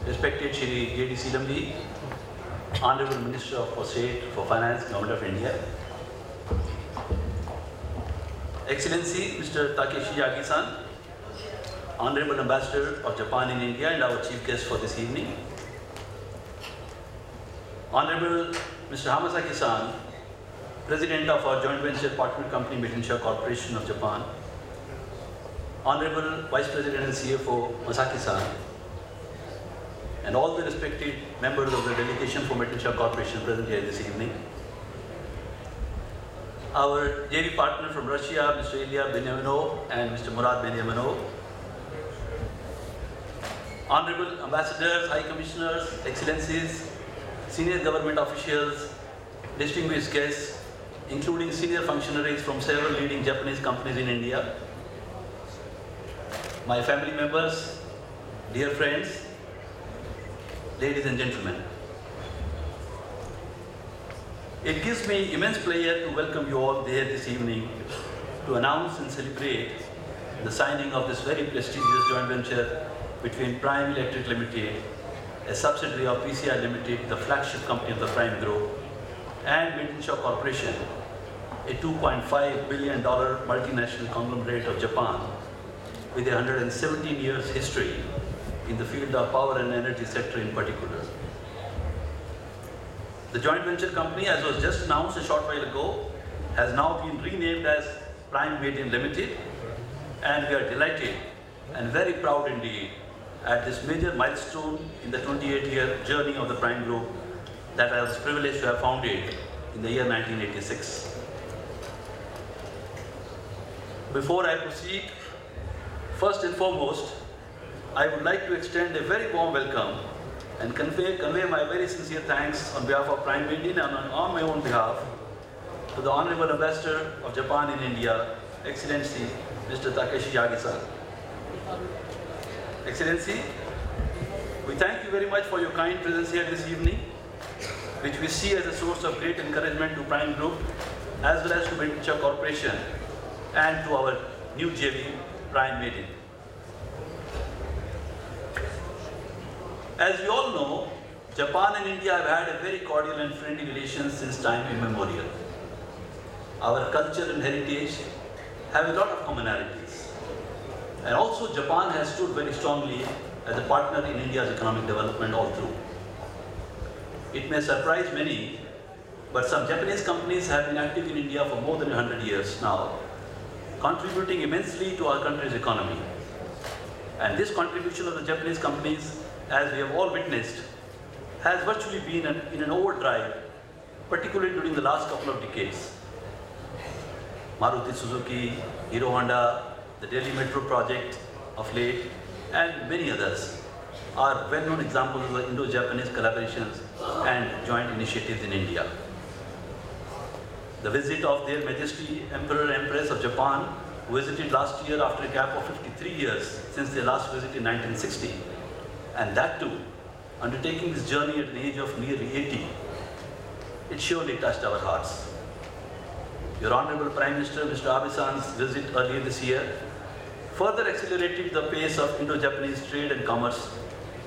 Respected Shri J.D. Silamji, Honorable Minister for State for Finance, Government of India, Excellency Mr. Takeshi Yagi-san, Honorable Ambassador of Japan in India and our chief guest for this evening, Honorable Mr. Hamasaki-san, President of our joint venture partner company Meidensha Corporation of Japan, Honorable Vice President and CFO Masaki-san, and all the respected members of the delegation for Meidensha Corporation present here this evening. Our JV partner from Russia, Mr. Ilya Benyaminov and Mr. Murad Benyaminov, Honorable Ambassadors, High Commissioners, Excellencies, senior government officials, distinguished guests, including senior functionaries from several leading Japanese companies in India, my family members, dear friends, ladies and gentlemen. It gives me immense pleasure to welcome you all here this evening to announce and celebrate the signing of this very prestigious joint venture between Prime Electric Limited, a subsidiary of PCI Limited, the flagship company of the Prime Group, and Meidensha Corporation, a $2.5 billion multinational conglomerate of Japan with a 117 years history in the field of power and energy sector in particular. The joint venture company, as was just announced a short while ago, has now been renamed as Prime Meiden Ltd, and we are delighted and very proud indeed at this major milestone in the 28-year journey of the Prime Group that I was privileged to have founded in the year 1986. Before I proceed, first and foremost, I would like to extend a very warm welcome and convey my very sincere thanks on behalf of Prime Meiden and on my own behalf to the Honorable Ambassador of Japan in India, Excellency Mr. Takeshi Yagi-san. Excellency, we thank you very much for your kind presence here this evening, which we see as a source of great encouragement to Prime Group as well as to Meidensha Corporation and to our new JV, Prime Meiden. As we all know, Japan and India have had a very cordial and friendly relations since time immemorial. Our culture and heritage have a lot of commonalities. And also Japan has stood very strongly as a partner in India's economic development all through. It may surprise many, but some Japanese companies have been active in India for more than 100 years now, contributing immensely to our country's economy. And this contribution of the Japanese companies, as we have all witnessed, has virtually been in an overdrive, particularly during the last couple of decades. Maruti Suzuki, Hero Honda, the Delhi Metro project of late, and many others are well-known examples of the Indo-Japanese collaborations and joint initiatives in India. The visit of Their Majesty Emperor Empress of Japan, who visited last year after a gap of 53 years since their last visit in 1960, and that too, undertaking this journey at an age of nearly 80, it surely touched our hearts. Your Honorable Prime Minister, Mr. Abe-san's visit earlier this year further accelerated the pace of Indo-Japanese trade and commerce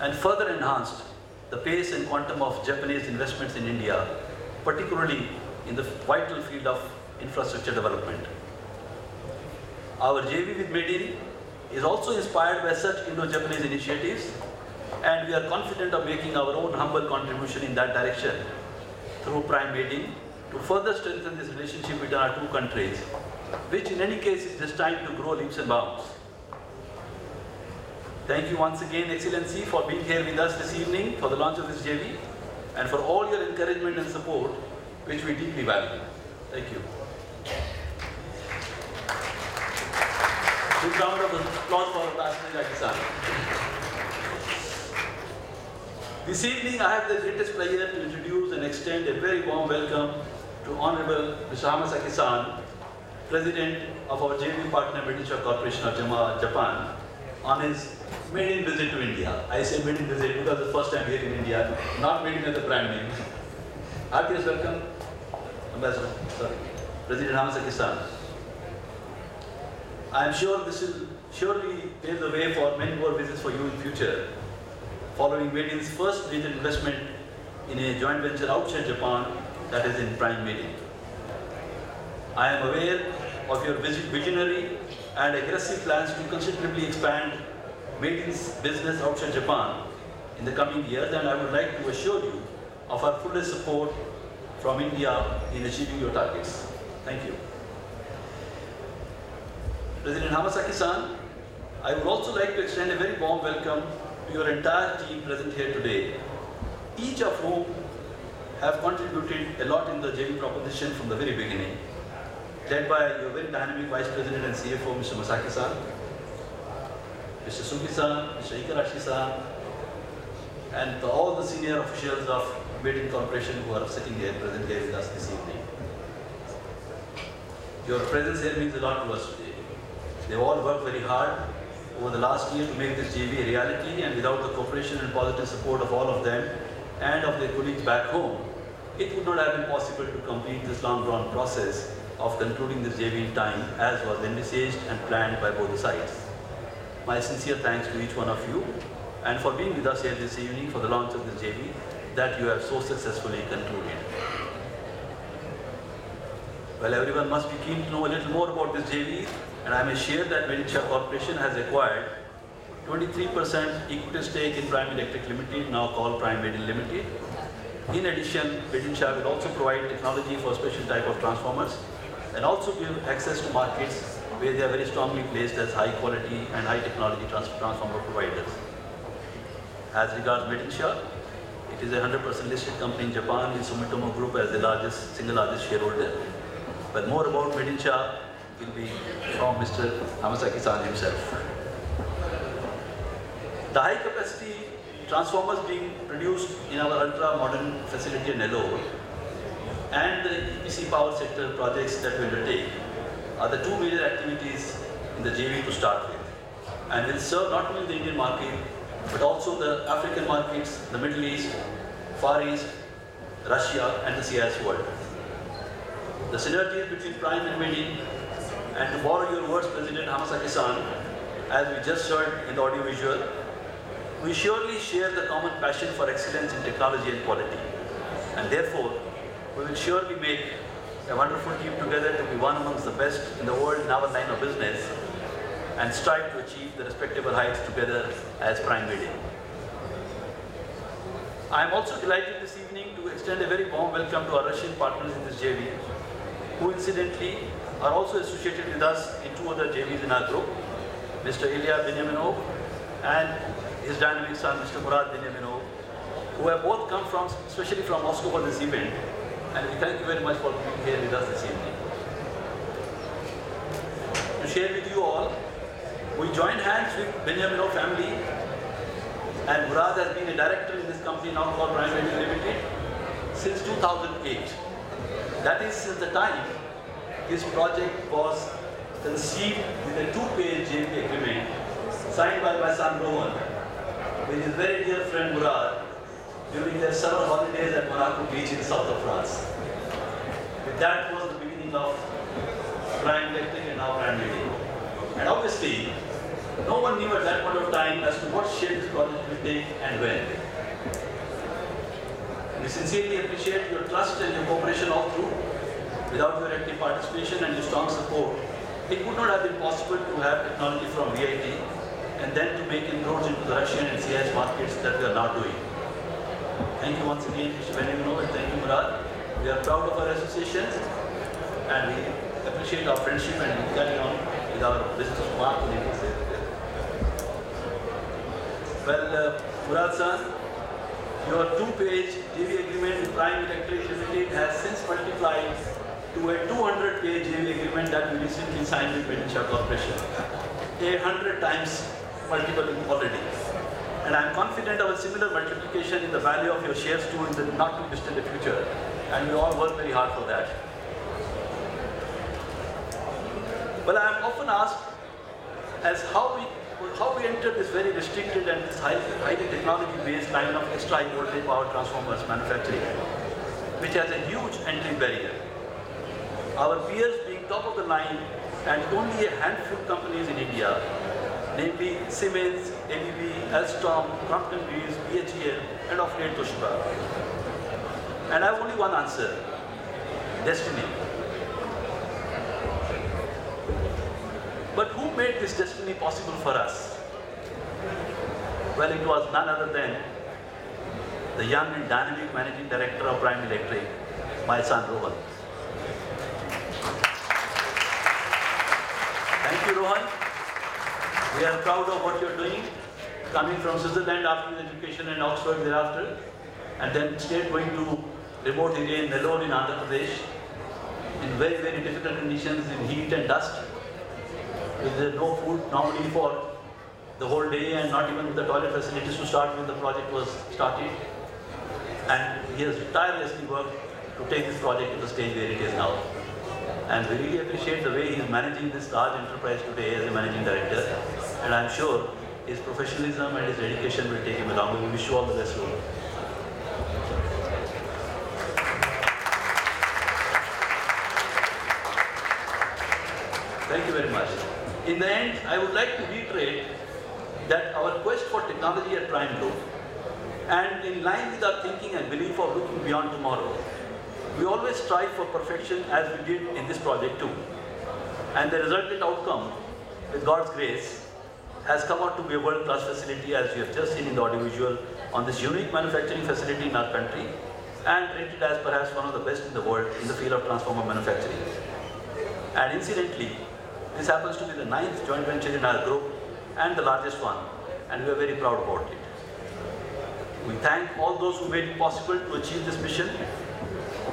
and further enhanced the pace and quantum of Japanese investments in India, particularly in the vital field of infrastructure development. Our JV with Meiden is also inspired by such Indo-Japanese initiatives, and we are confident of making our own humble contribution in that direction through Prime Meiden to further strengthen this relationship between our two countries, which in any case is destined to grow leaps and bounds. Thank you once again, Excellency, for being here with us this evening for the launch of this JV and for all your encouragement and support, which we deeply value. Thank you. Big round of applause for Ambassador Yagi-san. This evening, I have the greatest pleasure to introduce and extend a very warm welcome to Honorable Mr. Hamasaki-san, President of our JV partner Meidensha Corporation of Japan, on his maiden visit to India. I say maiden visit because it's the first time here in India, not maiden as a brand name. Heartiest welcome, President Hamasaki-san. I am sure this will surely pave the way for many more visits for you in future. following Meiden's first major investment in a joint venture outside Japan, that is in Prime Meiden. I am aware of your visionary and aggressive plans to considerably expand Meiden's business outside Japan in the coming years, and I would like to assure you of our fullest support from India in achieving your targets. Thank you. President Hamasaki-san, I would also like to extend a very warm welcome to your entire team present here today, each of whom have contributed a lot in the JV proposition from the very beginning, led by your very dynamic Vice President and CFO, Mr. Masaki-san, Mr. Sugi-san, Mr. Ikarashi-san, and all the senior officials of Meiden Corporation who are sitting here, present here with us this evening. Your presence here means a lot to us today. They've all worked very hard over the last year to make this JV a reality, and without the cooperation and positive support of all of them and of their colleagues back home, it would not have been possible to complete this long-drawn process of concluding this JV in time as was envisaged and planned by both the sides. My sincere thanks to each one of you and for being with us here this evening for the launch of this JV that you have so successfully concluded. Well, everyone must be keen to know a little more about this JV, and I may share that Meidensha Corporation has acquired 23% equity stake in Prime Electric Limited, now called Prime Meiden Ltd. In addition, Meidensha will also provide technology for special type of transformers and also give access to markets where they are very strongly placed as high quality and high technology transformer providers. As regards Meidensha, it is a 100% listed company in Japan with Sumitomo Group as the single largest shareholder. But more about Meidensha will be from Mr. Hamasaki-san himself. The high capacity transformers being produced in our ultra modern facility in Nellore and the EPC power sector projects that we undertake are the two major activities in the JV to start with, and will serve not only the Indian market but also the African markets, the Middle East, Far East, Russia and the CIS world. The synergies between Prime and Meiden, and to borrow your words, President Hamasaki-san, as we just heard in the audiovisual, we surely share the common passion for excellence in technology and quality. And therefore, we will surely make a wonderful team together to be one amongst the best in the world in our line of business and strive to achieve the respectable heights together as Prime Meiden. I am also delighted this evening to extend a very warm welcome to our Russian partners in this JV, who incidentally are also associated with us in two other JVs in our group, Mr. Ilya Benyaminov and his dynamic son, Mr. Murad Benyaminov, who have both come from, especially from Moscow for this event, and we thank you very much for being here with us this evening. To share with you all, we joined hands with Benyaminov family, and Murad has been a director in this company now called Prime Meiden Ltd. since 2008. That is since the time this project was conceived with a two-page JV agreement signed by my son Rohan with his very dear friend Murad during their summer holidays at Monaco Beach in the south of France. But that was the beginning of Prime Electric and now Prime Meiden. And obviously, no one knew at that point of time as to what shape this project will take and when. We sincerely appreciate your trust and your cooperation all through. Without your active participation and your strong support, it would not have been possible to have technology from VIT and then to make inroads into the Russian and CIS markets that we are now doing. Thank you once again, Mr. Benyaminov, and thank you, Murad. We are proud of our association and we appreciate our friendship and we carry on with our business mark. Well, Murad-san, your two-page JV agreement with Prime Electric Limited has since multiplied to a 200-page JV agreement that we recently signed with Meidensha Corporation. 100 times multiple already. And I am confident of a similar multiplication in the value of your shares too in the not too distant future. And we all work very hard for that. Well, I am often asked as how we entered this very restricted and this highly technology-based line of extra high voltage power transformers manufacturing, which has a huge entry barrier. Our peers being top of the line and only a handful of companies in India, namely Siemens, ABB, Alstom, Crompton Greaves, BHEL, and of late Toshiba. And I have only one answer: destiny. But who made this destiny possible for us? Well, it was none other than the young and dynamic managing director of Meiden Ltd, my son Rohan. Thank you, Rohan. We are proud of what you're doing, coming from Switzerland after his education and Oxford thereafter, and then straight going to remote area in Nellore in Andhra Pradesh, in very, very difficult conditions, in heat and dust, with no food normally for the whole day, and not even with the toilet facilities to start when the project was started. And he has tirelessly worked to take this project to the stage where it is now. And we really appreciate the way he is managing this large enterprise today as a managing director. And I'm sure his professionalism and his dedication will take him along. We wish you all the best, Rohan. Thank you very much. In the end, I would like to reiterate that our quest for technology at Prime Group, and in line with our thinking and belief of looking beyond tomorrow, we always strive for perfection, as we did in this project too. And the resultant outcome, with God's grace, has come out to be a world-class facility, as you have just seen in the audiovisual, on this unique manufacturing facility in our country, and rated as perhaps one of the best in the world in the field of transformer manufacturing. And incidentally, this happens to be the 9th joint venture in our group and the largest one, and we are very proud about it. We thank all those who made it possible to achieve this mission,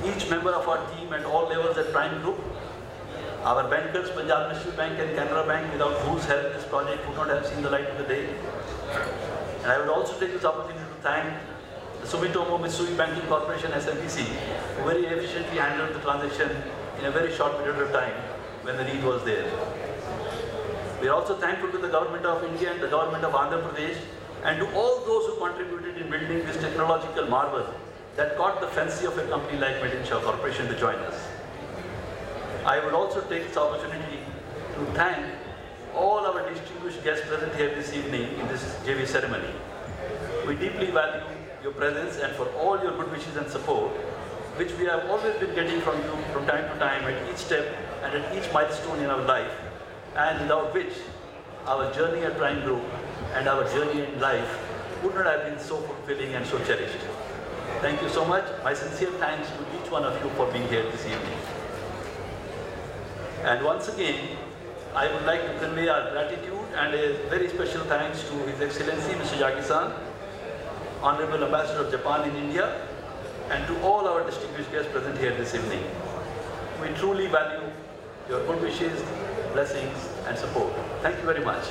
each member of our team at all levels at Prime Group, our bankers, Punjab National Bank and Canara Bank, without whose help this project would not have seen the light of the day. And I would also take this opportunity to thank the Sumitomo Mitsui Banking Corporation, SMBC, who very efficiently handled the transaction in a very short period of time when the need was there. We are also thankful to the Government of India and the Government of Andhra Pradesh, and to all those who contributed in building this technological marvel that caught the fancy of a company like Meidensha Corporation to join us. I would also take this opportunity to thank all our distinguished guests present here this evening in this JV ceremony. We deeply value your presence and for all your good wishes and support, which we have always been getting from you from time to time at each step and at each milestone in our life, and without which our journey at Prime Group and our journey in life would not have been so fulfilling and so cherished. Thank you so much. My sincere thanks to each one of you for being here this evening. And once again, I would like to convey our gratitude and a very special thanks to His Excellency Mr. Yagi-san, Honorable Ambassador of Japan in India, and to all our distinguished guests present here this evening. We truly value your good wishes, blessings, and support. Thank you very much.